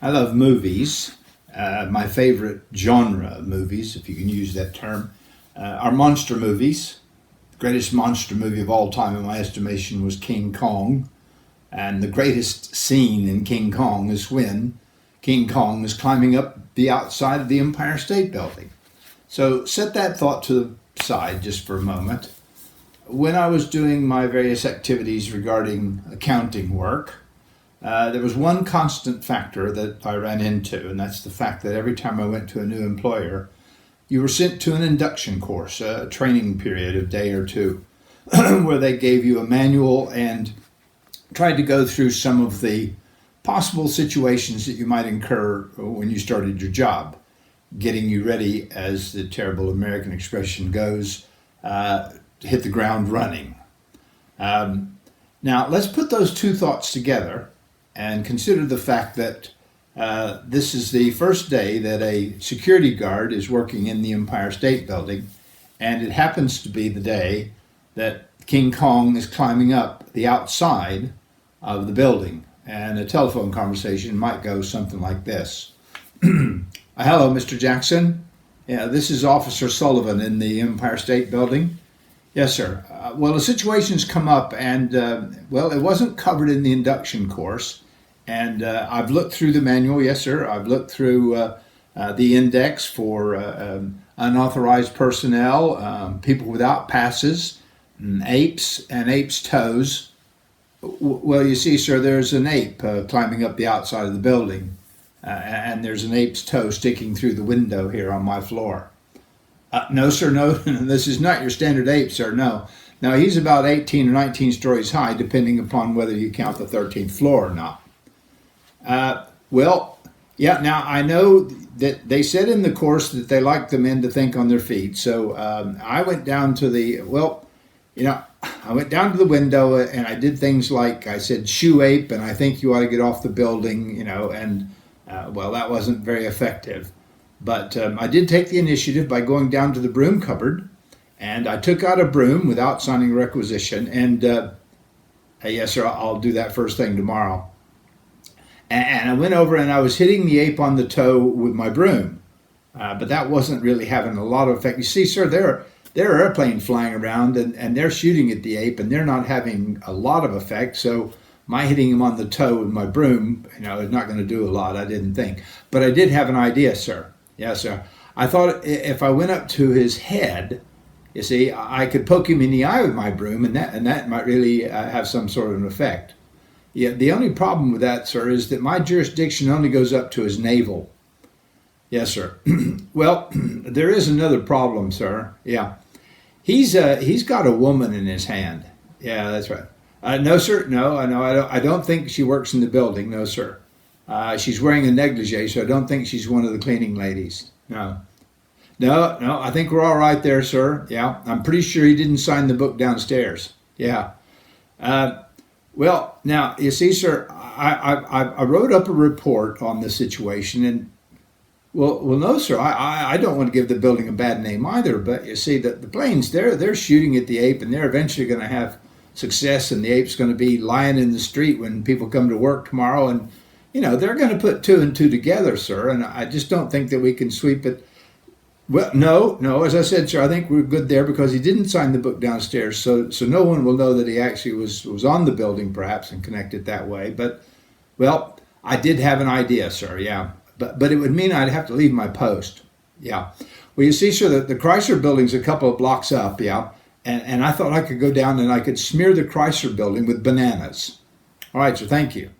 I love movies. My favorite genre of movies, if you can use that term, are monster movies. The greatest monster movie of all time, in my estimation, was King Kong. And the greatest scene in King Kong is when King Kong is climbing up the outside of the Empire State Building. So set that thought to the side just for a moment. When I was doing my various activities regarding accounting work, there was one constant factor that I ran into, and that's the fact that every time I went to a new employer, you were sent to an induction course, a training period of a day or two, where they gave you a manual and tried to go through some of the possible situations that you might incur when you started your job, getting you ready, as the terrible American expression goes, to hit the ground running. Now, let's put those two thoughts together and consider the fact that this is the first day that a security guard is working in the Empire State Building, and it happens to be the day that King Kong is climbing up the outside of the building. And a telephone conversation might go something like this. Hello, Mr. Jackson. Yeah, this is Officer Sullivan in the Empire State Building. Yes, sir. Well, the situation's come up, and it wasn't covered in the induction course. And I've looked through the manual, yes, sir. I've looked through the index for unauthorized personnel, people without passes, apes, and apes' toes. Well, you see, sir, there's an ape climbing up the outside of the building, and there's an ape's toe sticking through the window here on my floor. No, sir, no, this is not your standard ape, sir, no. Now, he's about 18 or 19 stories high, depending upon whether you count the 13th floor or not. Now I know that they said in the course that they like the men to think on their feet. So I went down to I went down to the window and I did things like I said, "Shoo ape," and I think you ought to get off the building, that wasn't very effective. But I did take the initiative by going down to the broom cupboard, and I took out a broom without signing a requisition. And yes, sir, I'll do that first thing tomorrow. And I went over and I was hitting the ape on the toe with my broom. But that wasn't really having a lot of effect. You see, sir, there are airplanes flying around and they're shooting at the ape and they're not having a lot of effect. So my hitting him on the toe with my broom, is not going to do a lot, I didn't think. But I did have an idea, sir. Yes, sir. I thought if I went up to his head, you see, I could poke him in the eye with my broom and that might really have some sort of an effect. Yeah, the only problem with that, sir, is that my jurisdiction only goes up to his navel. Yes, sir. Well, there is another problem, sir. Yeah. He's got a woman in his hand. Yeah, that's right. No, sir. No, I don't think she works in the building. No, sir. She's wearing a negligee, so I don't think she's one of the cleaning ladies. No. No, I think we're all right there, sir. Yeah, I'm pretty sure he didn't sign the book downstairs. Yeah. Well, now, you see, sir, I wrote up a report on the situation, and, no, sir, I don't want to give the building a bad name either, but you see, the planes, they're shooting at the ape, and they're eventually going to have success, and the ape's going to be lying in the street when people come to work tomorrow, and, they're going to put two and two together, sir, and I just don't think that we can sweep it. Well, no, as I said, sir, I think we're good there because he didn't sign the book downstairs, so no one will know that he actually was on the building, perhaps, and connected that way. But, I did have an idea, sir, yeah. But it would mean I'd have to leave my post, yeah. Well, you see, sir, the Chrysler Building's a couple of blocks up, yeah, and I thought I could go down and I could smear the Chrysler Building with bananas. All right, sir, thank you.